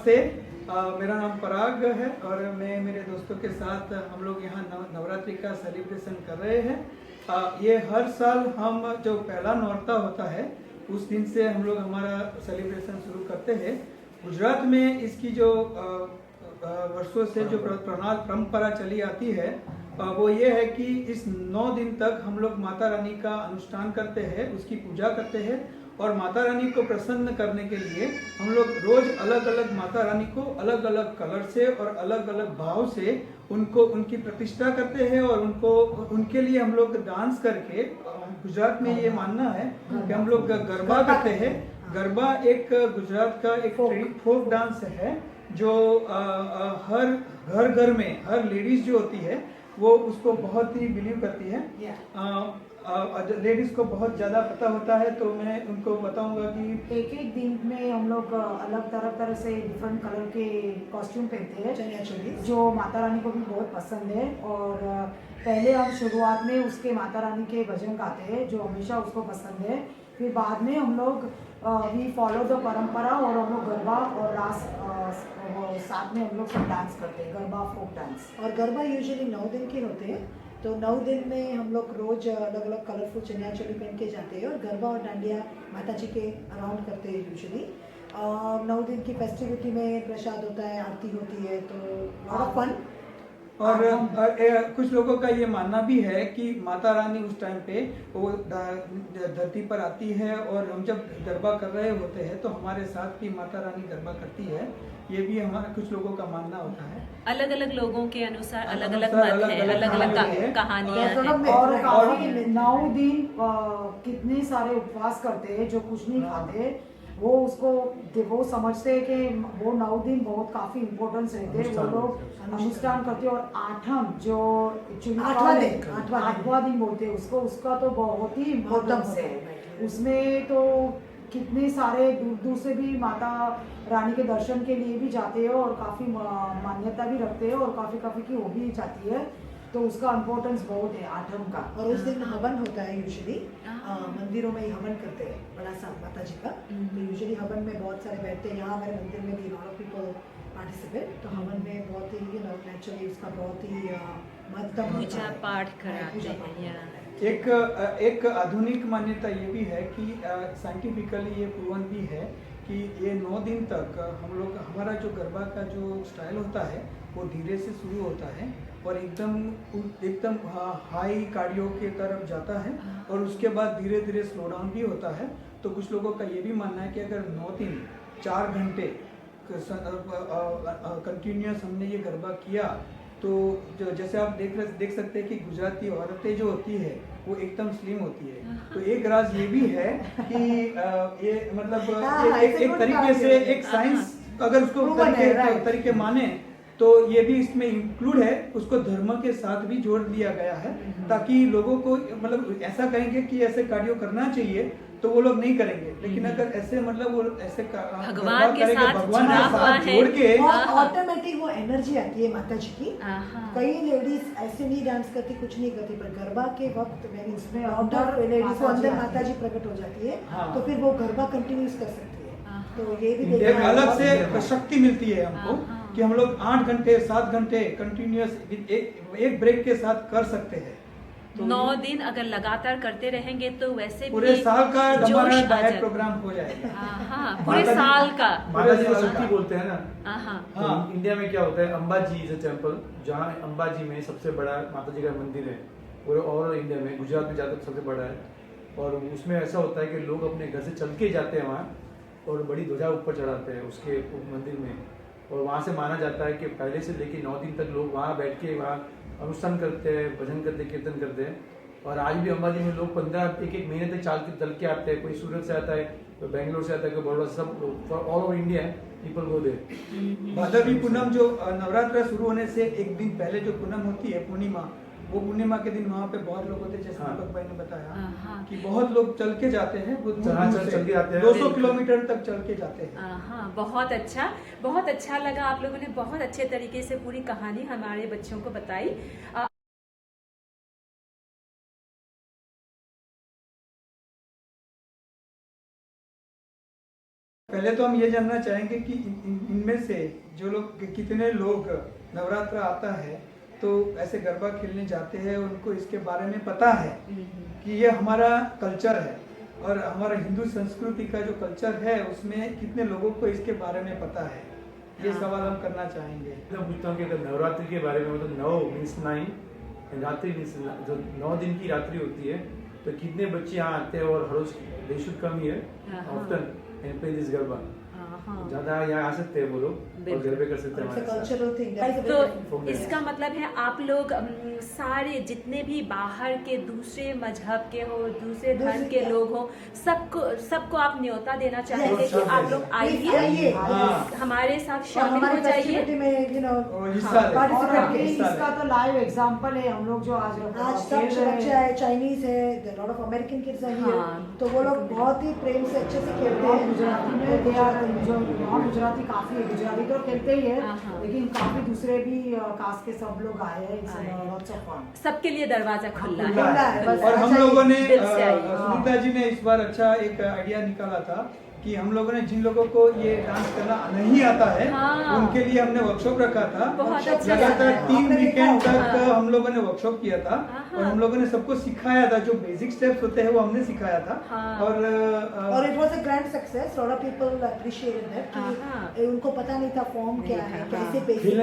नमस्ते। मेरा नाम पराग है और मैं मेरे दोस्तों के साथ हम लोग यहाँ नवरात्रि का सेलिब्रेशन कर रहे हैं। ये हर साल हम जो पहला नौरता होता है उस दिन से हम लोग हमारा सेलिब्रेशन शुरू करते हैं। गुजरात में इसकी जो वर्षों से जो परंपरा चली आती है वो ये है कि इस 9 दिन तक हम लोग माता रानी का अनुष्ठान करते हैं, उसकी पूजा करते हैं और माता रानी को प्रसन्न करने के लिए हम लोग रोज अलग अलग माता रानी को अलग अलग कलर से और अलग अलग भाव से उनको उनकी प्रतिष्ठा करते हैं और उनके लिए हम लोग डांस करके, गुजरात में ये मानना है कि हम लोग गरबा करते हैं। गरबा एक गुजरात का एक फोक डांस है जो हर घर में हर लेडीज जो होती है वो उसको बहुत ही बिलीव करती है। लेडीज को बहुत ज़्यादा पता होता है, तो मैं उनको बताऊंगा कि एक दिन में हम लोग अलग तरह से डिफरेंट कलर के कॉस्ट्यूम पहनते हैं जो माता रानी को भी बहुत पसंद है। और पहले हम शुरुआत में उसके माता रानी के भजन गाते हैं जो हमेशा उसको पसंद है। फिर बाद में हम लोग वी फॉलो द परंपरा और हम लोग गरबा और रास साथ में हम लोग सब डांस करते हैं, गरबा फोक डांस। और गरबा यूजुअली 9 दिन के होते हैं, तो 9 दिन में हम लोग रोज अलग अलग कलरफुल चनिया चोली पहन के जाते हैं और गरबा और डांडिया माता जी के अराउंड करते हैं यूजुअली। 9 दिन की फेस्टिविटी में प्रसाद होता है, आरती होती है, तो लॉट ऑफ फन। और कुछ लोगों का ये मानना भी है कि माता रानी उस टाइम पे वो धरती पर आती है और हम जब गरबा कर रहे होते हैं तो हमारे साथ भी माता रानी गरबा करती है। ये भी हमारा कुछ लोगों का मानना होता है। अलग अलग लोगों के अनुसार अलग अलग मत है, अलग अलग कहानियां हैं। और काफी 9 दिन कितने सारे उपवास करते हैं जो कुछ नहीं खाते। वो समझते हैं कि वो 9 दिन बहुत काफी इम्पोर्टेंस रहते हैं, वो लोग अनुष्ठान करते हैं। और आठम जो आठवां दिन बोलते हैं उसका तो बहुत ही इम्पोर्टेंस है। उसमें तो कितने सारे दूर दूर से भी माता रानी के दर्शन के लिए भी जाते हैं और काफ़ी मान्यता भी रखते हैं और काफ़ी की हो भी जाती है, तो उसका इम्पोर्टेंस बहुत है आठम का। और उस दिन हवन होता है यूजुअली, मंदिरों में ही हवन करते हैं बड़ा सा माता जी का। तो यूजुअली हवन में बहुत सारे बैठते हैं, यहाँ हमारे मंदिर में भी लॉट ऑफ पीपल पार्टिसिपेट। तो हवन में बहुत ही नेचुरली उसका बहुत ही महत्व पूजा पाठ कराते हैं। एक आधुनिक मान्यता ये भी है कि साइंटिफिकली ये प्रूवन भी है कि ये 9 दिन तक हम लोग हमारा जो गरबा का जो स्टाइल होता है वो धीरे से शुरू होता है और एकदम हाई कार्डियो के तरफ जाता है और उसके बाद धीरे धीरे स्लो डाउन भी होता है। तो कुछ लोगों का ये भी मानना है कि अगर 9 दिन 4 घंटे कंटिन्यूस हमने ये गरबा किया तो जैसे आप देख सकते हैं कि गुजराती औरतें जो होती है वो एकदम स्लिम होती है। तो एक राज ये भी है कि ये मतलब एक तरीके से एक साइंस अगर उसको तरीके माने तो ये भी इसमें इंक्लूड है, उसको धर्म के साथ भी जोड़ दिया गया है ताकि लोगों को मतलब ऐसा कहेंगे कि ऐसे कार्डियो करना चाहिए तो वो लोग नहीं करेंगे, लेकिन अगर ऐसे मतलब वो ऐसे भगवान के साथ जोड़ के ऑटोमेटिक वो एनर्जी आती है माता जी की। कई लेडीज ऐसे नहीं डांस करती, कुछ नहीं करती, पर गरबा के वक्त उसमें लेडीज को अंदर माता जी प्रकट हो जाती है। तो फिर वो गरबा कंटिन्यूस कर सकती है। तो ये भी एक अलग से शक्ति मिलती है हमको कि हम लोग 8 घंटे 7 घंटे कंटिन्यूस एक ब्रेक के साथ कर सकते हैं। तो 9 दिन अगर लगातार करते रहेंगे तो वैसे पूरे साल का हमारा डाइट प्रोग्राम हो जाएगा। हाँ, पूरे साल का। माता जी को शक्ति बोलते हैं ना। तो इंडिया में क्या होता है, अंबाजी इज अ टेम्पल, जहाँ अंबाजी में सबसे बड़ा माता जी का मंदिर है पूरे ओवरऑल इंडिया में। गुजरात में ज़्यादा सबसे बड़ा है और उसमें ऐसा होता है कि लोग अपने घर से चल के जाते हैं वहाँ और बड़ी ध्वजा ऊपर चढ़ाते हैं उसके मंदिर में। और वहाँ से माना जाता है कि पहले से लेकर 9 दिन तक लोग वहाँ बैठ के वहाँ अनुष्ठान करते हैं, भजन करते, कीर्तन करते हैं। और आज भी अंबाजी में लोग 15-1 महीने तक चल के आते हैं। कोई सूरत से आता है, कोई बेंगलोर से आता है, कोई बड़ौदा, सब all over India people go there. Bhadarvi Poonam जो नवरात्र शुरू होने से एक दिन पहले जो पूनम होती है पूर्णिमा, वो पूर्णिमा के दिन वहाँ पे बहुत लोग होते हैं, जैसे दीपक भाई ने बताया कि बहुत लोग चल के जाते हैं, 200 किलोमीटर तक चल के जाते हैं। हाँ, बहुत अच्छा लगा। आप लोगों ने बहुत अच्छे तरीके से पूरी कहानी हमारे बच्चों को बताई। पहले तो हम ये जानना चाहेंगे कि इनमें से जो लोग कितने लोग नवरात्र आता है तो ऐसे गरबा खेलने जाते हैं, उनको इसके बारे में पता है कि ये हमारा कल्चर है और हमारा हिंदू संस्कृति का जो कल्चर है उसमें कितने लोगों को इसके बारे में पता है, ये सवाल हम करना चाहेंगे। मैं पूछता हूँ कि अगर नवरात्रि के बारे में मतलब 9 मीन्स 9, रात्रि मीन्स जो 9 दिन की रात्रि होती है तो कितने बच्चे यहाँ आते हैं और हर रोज they should come here often and play this garba. ज्यादा यहाँ आ सकते हैं वो लोग और गरबे कर सकते हैं हमारे साथ। Cultural thing. तो इसका मतलब है आप लोग सारे जितने भी बाहर के दूसरे मजहब के हो, दूसरे धर्म के लोग हो, सबको आप न्योता देना चाहेंगे कि आप लोग आइए, हमारे साथ शामिल हो जाइए। इसका तो लाइव एग्जांपल है। हम लोग जो आज सब बच्चे है, चाइनीज है, lot of American kids are here, तो वो लोग बहुत ही प्रेम से अच्छे से खेलते हैं। गुजराती में दे आर जो नॉन गुजराती काफी है, गुजराती तो खेलते ही है लेकिन काफी दूसरे भी कास्ट के सब लोग आए हैं। सबके लिए दरवाजा खुला है। है। और हम लोगों ने दिल से आइए। सुनीता जी ने इस बार अच्छा एक आइडिया निकाला था कि हम लोगों ने जिन लोगों को ये डांस करना नहीं आता है उनके लिए हमने वर्कशॉप रखा था। बहुत अच्छा लगातार लगा। 3 वीकेंड तक हम लोगों ने वर्कशॉप किया था और हम लोगों ने सबको सिखाया था, जो बेसिक स्टेप्स होते हैं वो हमने सिखाया था। और it was a grand success. Lot of people appreciated that कि उनको पता नहीं था फॉर्म क्या है, कैसे बेसिक,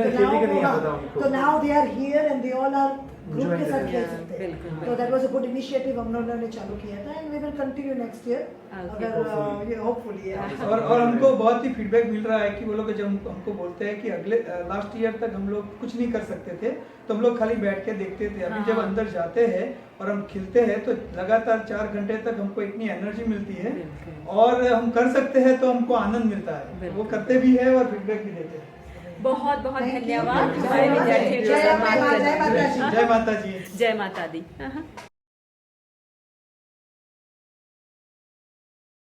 तो now they are here and they all are group के साथ खेल सकते हैं। तो that was a good initiative हम लोगों ने चालू किया था and we will continue next year अगर ये होपफुली। और हमको बहुत ही फीडबैक मिल रहा है कि वो लोग जब हमको बोलते हैं कि अगले लास्ट ईयर तक हम लोग कुछ नहीं कर सकते थे तो हम लोग खाली बैठ के देखते थे, अभी जब अंदर जाते हैं और हम खिलते हैं तो लगातार 4 घंटे तक हमको इतनी एनर्जी मिलती है और हम कर सकते हैं तो हमको आनंद मिलता है। वो करते भी है और फीडबैक भी देते हैं। बहुत बहुत धन्यवाद हमारे विद्यार्थियों। जय माता जी। जय माता दी।